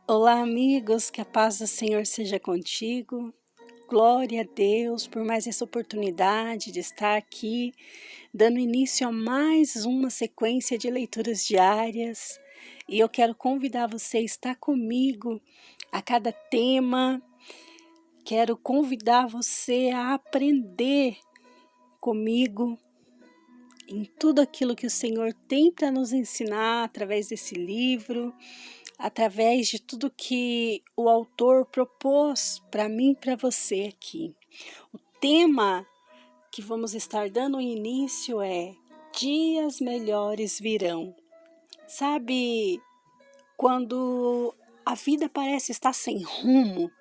Olá, amigos, que a paz do Senhor seja contigo. Glória a Deus por mais essa oportunidade de estar aqui, dando início a mais uma sequência de leituras diárias. E eu quero convidar você a estar comigo a cada tema. Quero convidar você a aprender comigo em tudo aquilo que o Senhor tem para nos ensinar através desse livro, através de tudo que o autor propôs para mim e para você aqui. O tema que vamos estar dando início é Dias Melhores Virão. Sabe, quando a vida parece estar sem rumo,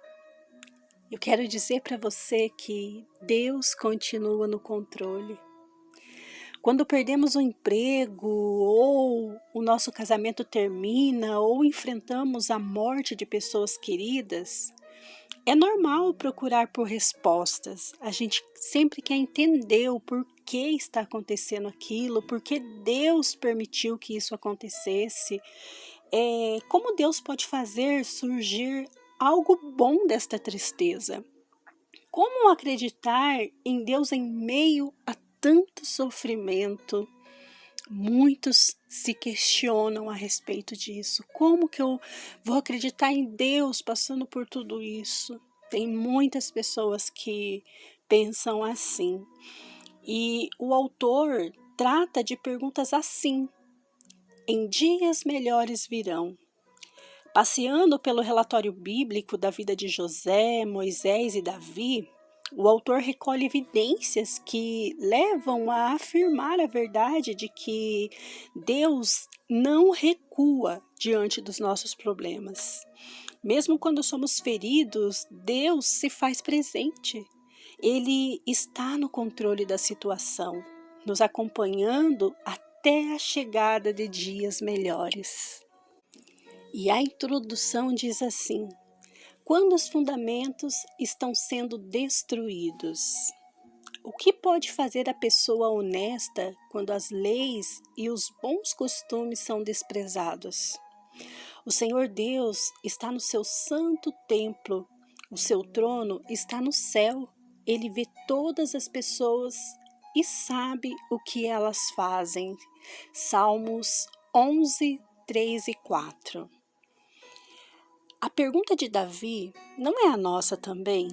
eu quero dizer para você que Deus continua no controle. Quando perdemos o emprego, ou o nosso casamento termina, ou enfrentamos a morte de pessoas queridas, é normal procurar por respostas. A gente sempre quer entender o porquê está acontecendo aquilo, porque Deus permitiu que isso acontecesse. Como Deus pode fazer surgir algo bom desta tristeza? Como acreditar em Deus em meio a tanto sofrimento? Muitos se questionam a respeito disso. Como que eu vou acreditar em Deus passando por tudo isso? Tem muitas pessoas que pensam assim. E o autor trata de perguntas assim: em dias melhores virão. Passeando pelo relatório bíblico da vida de José, Moisés e Davi, o autor recolhe evidências que levam a afirmar a verdade de que Deus não recua diante dos nossos problemas. Mesmo quando somos feridos, Deus se faz presente. Ele está no controle da situação, nos acompanhando até a chegada de dias melhores. E a introdução diz assim: quando os fundamentos estão sendo destruídos, o que pode fazer a pessoa honesta quando as leis e os bons costumes são desprezados? O Senhor Deus está no seu santo templo, o seu trono está no céu. Ele vê todas as pessoas e sabe o que elas fazem. Salmos 11, 3 e 4. A pergunta de Davi não é a nossa também?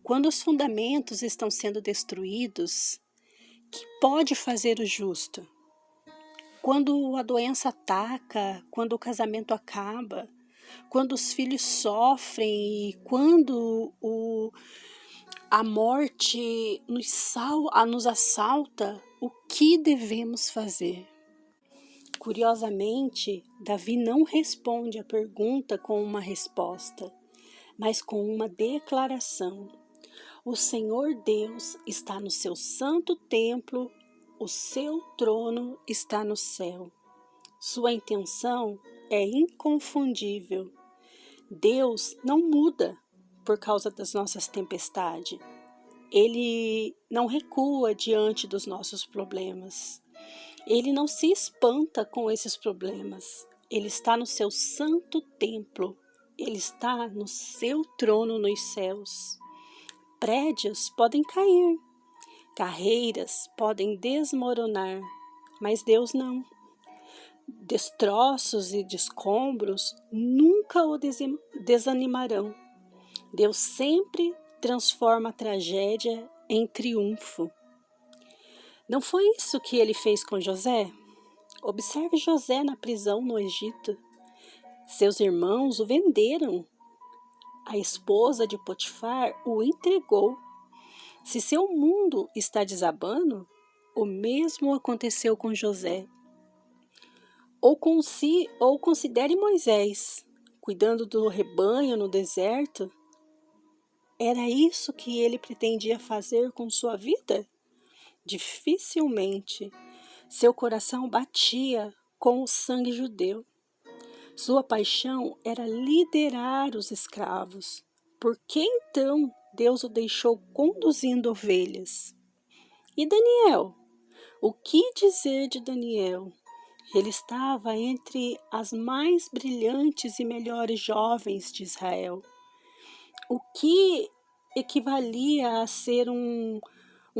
Quando os fundamentos estão sendo destruídos, que pode fazer o justo? Quando a doença ataca, quando o casamento acaba, quando os filhos sofrem e quando a morte nos assalta, o que devemos fazer? Curiosamente, Davi não responde a pergunta com uma resposta, mas com uma declaração. O Senhor Deus está no seu santo templo, o seu trono está no céu. Sua intenção é inconfundível. Deus não muda por causa das nossas tempestades. Ele não recua diante dos nossos problemas. Ele não se espanta com esses problemas. Ele está no seu santo templo. Ele está no seu trono nos céus. Prédios podem cair, carreiras podem desmoronar, mas Deus não. Destroços e descombros nunca o desanimarão. Deus sempre transforma a tragédia em triunfo. Não foi isso que ele fez com José? Observe José na prisão no Egito. Seus irmãos o venderam. A esposa de Potifar o entregou. Se seu mundo está desabando, o mesmo aconteceu com José. Ou considere Moisés, cuidando do rebanho no deserto. Era isso que ele pretendia fazer com sua vida? Dificilmente. Seu coração batia com o sangue judeu. Sua paixão era liderar os escravos. Por que então Deus o deixou conduzindo ovelhas? E Daniel? O que dizer de Daniel? Ele estava entre as mais brilhantes e melhores jovens de Israel, o que equivalia a ser um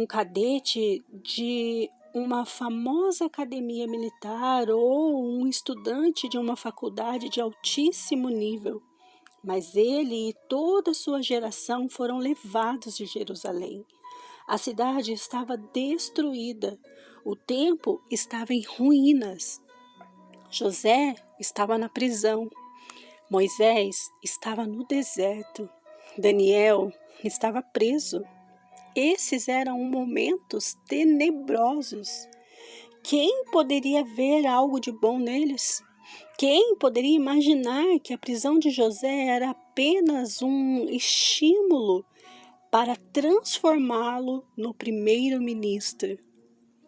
cadete de uma famosa academia militar ou um estudante de uma faculdade de altíssimo nível. Mas ele e toda a sua geração foram levados de Jerusalém. A cidade estava destruída, o templo estava em ruínas. José estava na prisão, Moisés estava no deserto, Daniel estava preso. Esses eram momentos tenebrosos. Quem poderia ver algo de bom neles? Quem poderia imaginar que a prisão de José era apenas um estímulo para transformá-lo no primeiro-ministro?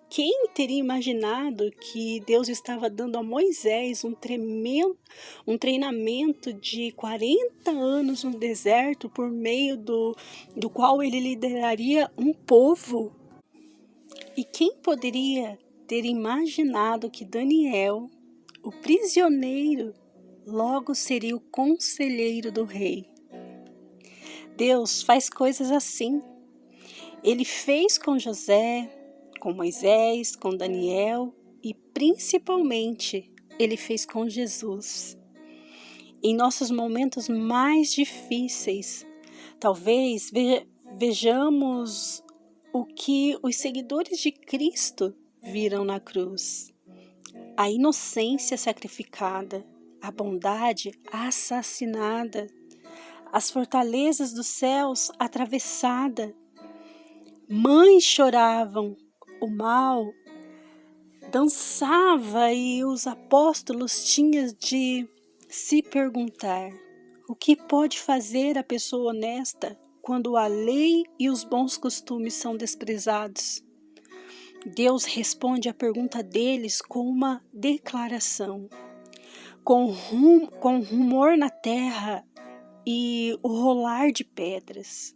Quem teria imaginado que Deus estava dando a Moisés um treinamento de 40 anos no deserto, por meio do qual ele lideraria um povo? E quem poderia ter imaginado que Daniel, o prisioneiro, logo seria o conselheiro do rei? Deus faz coisas assim. Ele fez com José, com Moisés, com Daniel e principalmente ele fez com Jesus. Em nossos momentos mais difíceis, talvez vejamos o que os seguidores de Cristo viram na cruz: a inocência sacrificada, a bondade assassinada, as fortalezas dos céus atravessadas. Mães choravam, o mal dançava e os apóstolos tinham de se perguntar: o que pode fazer a pessoa honesta quando a lei e os bons costumes são desprezados? Deus responde à pergunta deles com uma declaração. Com rumor na terra e o rolar de pedras,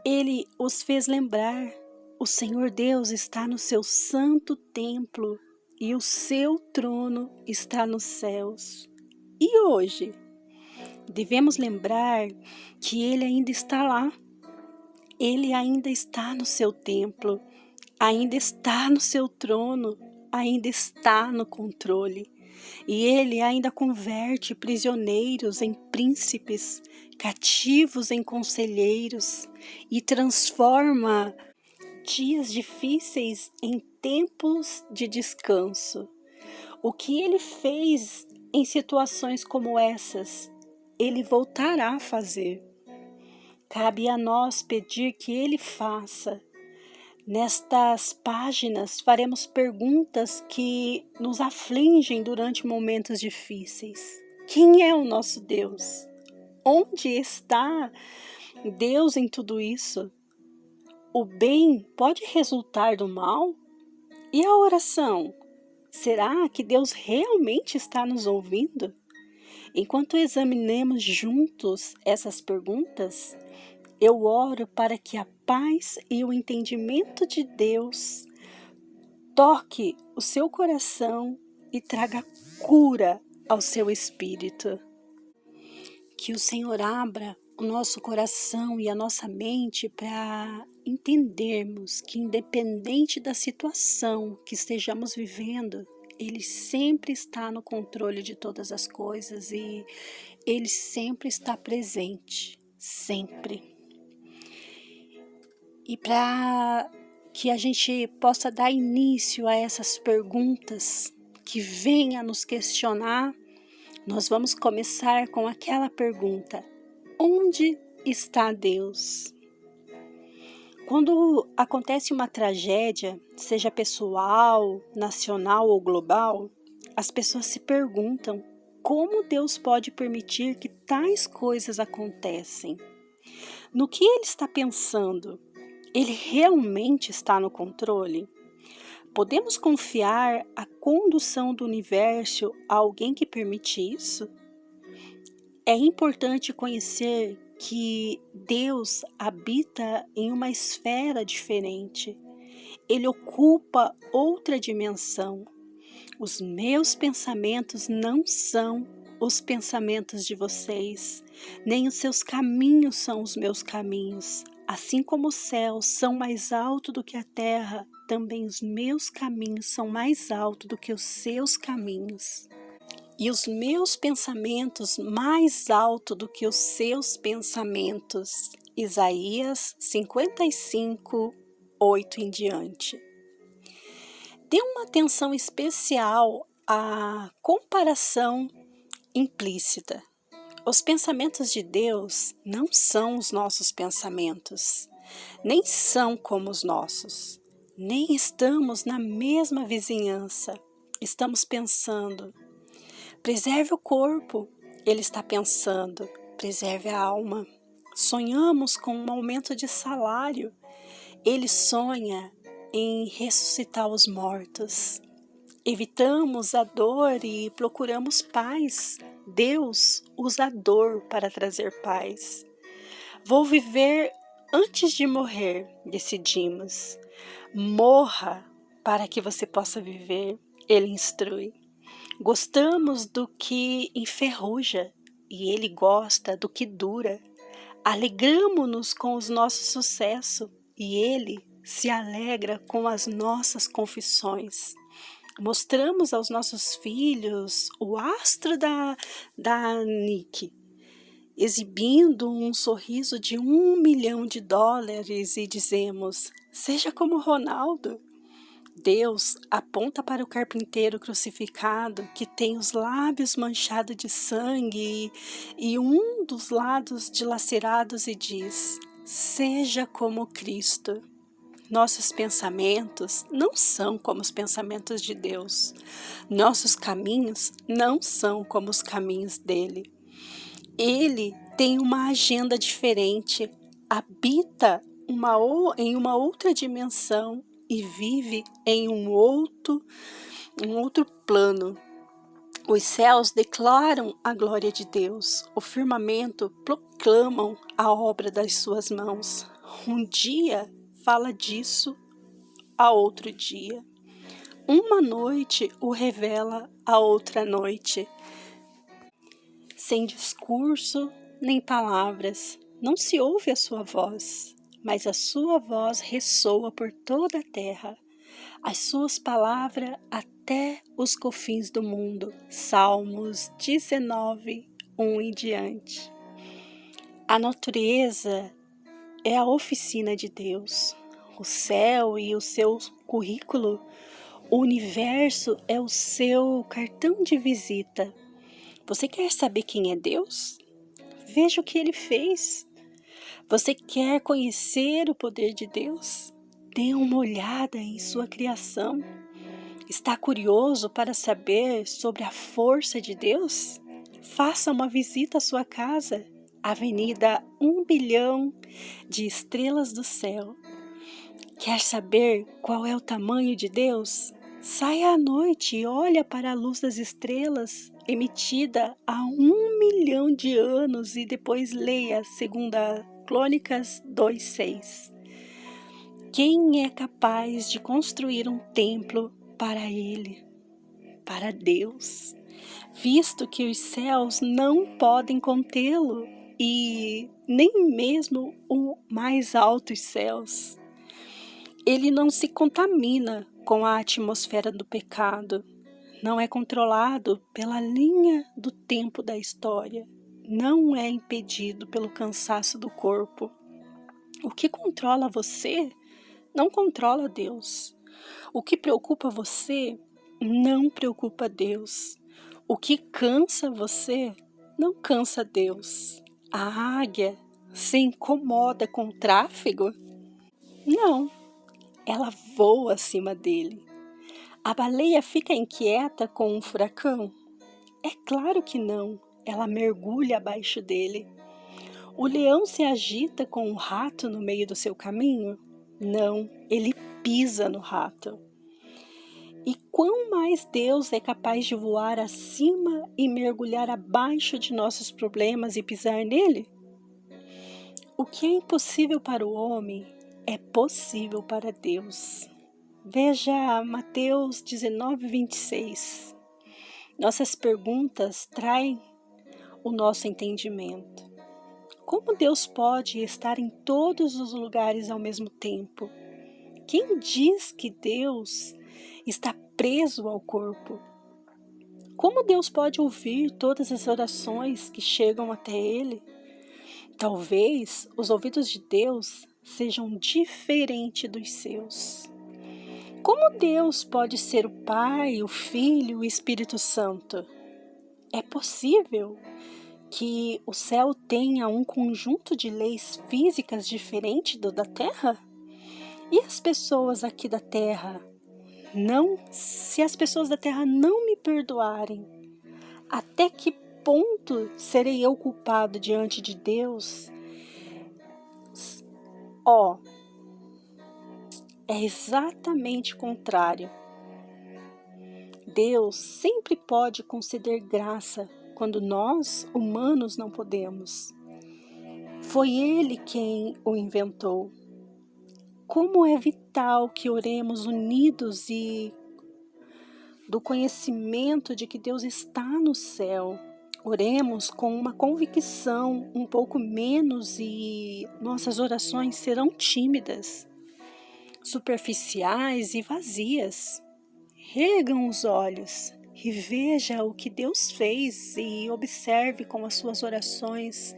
Ele os fez lembrar: o Senhor Deus está no seu santo templo e o seu trono está nos céus. E hoje, devemos lembrar que Ele ainda está lá. Ele ainda está no seu templo, ainda está no seu trono, ainda está no controle. E Ele ainda converte prisioneiros em príncipes, cativos em conselheiros, e transforma dias difíceis em tempos de descanso. O que Ele fez em situações como essas, Ele voltará a fazer. Cabe a nós pedir que Ele faça. Nestas páginas, faremos perguntas que nos afligem durante momentos difíceis. Quem é o nosso Deus? Onde está Deus em tudo isso? O bem pode resultar do mal? E a oração? Será que Deus realmente está nos ouvindo? Enquanto examinemos juntos essas perguntas, eu oro para que a paz e o entendimento de Deus toque o seu coração e traga cura ao seu espírito. Que o Senhor abra o nosso coração e a nossa mente para entendermos que, independente da situação que estejamos vivendo, Ele sempre está no controle de todas as coisas e Ele sempre está presente, sempre. E para que a gente possa dar início a essas perguntas que venham a nos questionar, nós vamos começar com aquela pergunta: onde está Deus? Quando acontece uma tragédia, seja pessoal, nacional ou global, as pessoas se perguntam como Deus pode permitir que tais coisas aconteçam. No que Ele está pensando? Ele realmente está no controle? Podemos confiar a condução do universo a alguém que permite isso? É importante conhecer que Deus habita em uma esfera diferente. Ele ocupa outra dimensão. Os meus pensamentos não são os pensamentos de vocês, nem os seus caminhos são os meus caminhos. Assim como os céus são mais altos do que a terra, também os meus caminhos são mais altos do que os seus caminhos. E os meus pensamentos mais altos do que os seus pensamentos. Isaías 55, 8 em diante. Dê uma atenção especial à comparação implícita. Os pensamentos de Deus não são os nossos pensamentos, nem são como os nossos, nem estamos na mesma vizinhança. Estamos pensando, preserve o corpo, ele está pensando, preserve a alma. Sonhamos com um aumento de salário, ele sonha em ressuscitar os mortos. Evitamos a dor e procuramos paz. Deus usa a dor para trazer paz. Vou viver antes de morrer, decidimos. Morra para que você possa viver, ele instrui. Gostamos do que enferruja e ele gosta do que dura. Alegramo-nos com os nossos sucessos e ele se alegra com as nossas confissões. Mostramos aos nossos filhos o astro da Nick, exibindo um sorriso de $1 milhão e dizemos, seja como Ronaldo. Deus aponta para o carpinteiro crucificado que tem os lábios manchados de sangue e um dos lados dilacerados e diz, seja como Cristo. Nossos pensamentos não são como os pensamentos de Deus. Nossos caminhos não são como os caminhos dele. Ele tem uma agenda diferente, habita em uma outra dimensão e vive em um outro plano. Os céus declaram a glória de Deus, o firmamento proclamam a obra das suas mãos. Um dia fala disso a outro dia. Uma noite o revela a outra noite. Sem discurso nem palavras, não se ouve a sua voz, mas a sua voz ressoa por toda a terra. As suas palavras até os confins do mundo. Salmos 19, 1 em diante. A natureza é a oficina de Deus. O céu e o seu currículo, o universo é o seu cartão de visita. Você quer saber quem é Deus? Veja o que ele fez. Você quer conhecer o poder de Deus? Dê uma olhada em sua criação. Está curioso para saber sobre a força de Deus? Faça uma visita à sua casa, Avenida 1 bilhão de estrelas do céu. Quer saber qual é o tamanho de Deus? Saia à noite e olha para a luz das estrelas emitida há 1 milhão de anos e depois leia 2 Crônicas 2:6. Quem é capaz de construir um templo para ele, para Deus, visto que os céus não podem contê-lo e nem mesmo os mais altos céus? Ele não se contamina com a atmosfera do pecado, não é controlado pela linha do tempo da história, não é impedido pelo cansaço do corpo. O que controla você não controla Deus. O que preocupa você não preocupa Deus. O que cansa você não cansa Deus. A águia se incomoda com o tráfego? Não, ela voa acima dele. A baleia fica inquieta com um furacão? É claro que não, ela mergulha abaixo dele. O leão se agita com um rato no meio do seu caminho? Não, ele pisa no rato. E quão mais Deus é capaz de voar acima e mergulhar abaixo de nossos problemas e pisar nele? O que é impossível para o homem é possível para Deus. Veja Mateus 19:26. Nossas perguntas traem o nosso entendimento. Como Deus pode estar em todos os lugares ao mesmo tempo? Quem diz que Deus está preso ao corpo? Como Deus pode ouvir todas as orações que chegam até Ele? Talvez os ouvidos de Deus sejam diferentes dos seus. Como Deus pode ser o Pai, o Filho e o Espírito Santo? É possível que o céu tenha um conjunto de leis físicas diferente do da Terra? E as pessoas aqui da Terra? Se as pessoas da Terra não me perdoarem, até que ponto serei eu culpado diante de Deus? É exatamente o contrário. Deus sempre pode conceder graça quando nós, humanos, não podemos. Foi Ele quem o inventou. Como é vital que oremos unidos e do conhecimento de que Deus está no céu. Oremos com uma convicção um pouco menos e nossas orações serão tímidas, superficiais e vazias. Ergam os olhos e veja o que Deus fez e observe como as suas orações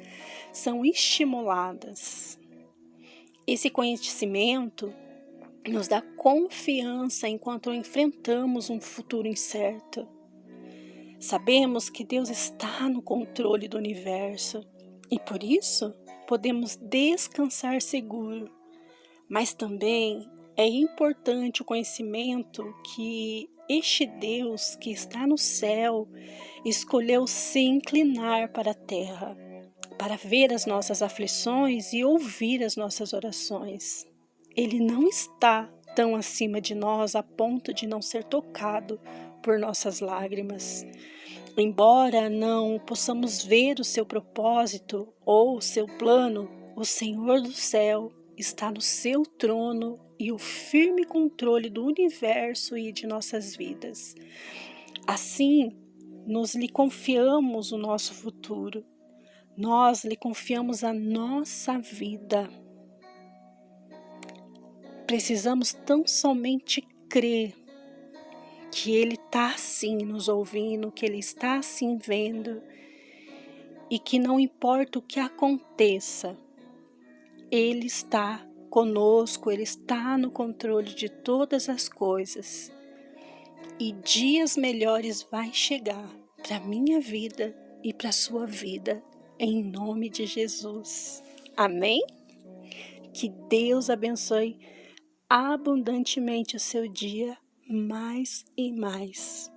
são estimuladas. Esse conhecimento nos dá confiança enquanto enfrentamos um futuro incerto. Sabemos que Deus está no controle do universo e por isso podemos descansar seguro. Mas também é importante o conhecimento que este Deus que está no céu escolheu se inclinar para a terra, para ver as nossas aflições e ouvir as nossas orações. Ele não está tão acima de nós a ponto de não ser tocado por nossas lágrimas. Embora não possamos ver o seu propósito ou o seu plano, o Senhor do céu está no seu trono e o firme controle do universo e de nossas vidas. Assim, nós lhe confiamos o nosso futuro. Nós lhe confiamos a nossa vida. Precisamos tão somente crer que Ele está sim nos ouvindo, que Ele está sim vendo e que não importa o que aconteça, Ele está conosco, Ele está no controle de todas as coisas e dias melhores vai chegar para a minha vida e para a sua vida, em nome de Jesus. Amém? Que Deus abençoe abundantemente o seu dia mais e mais.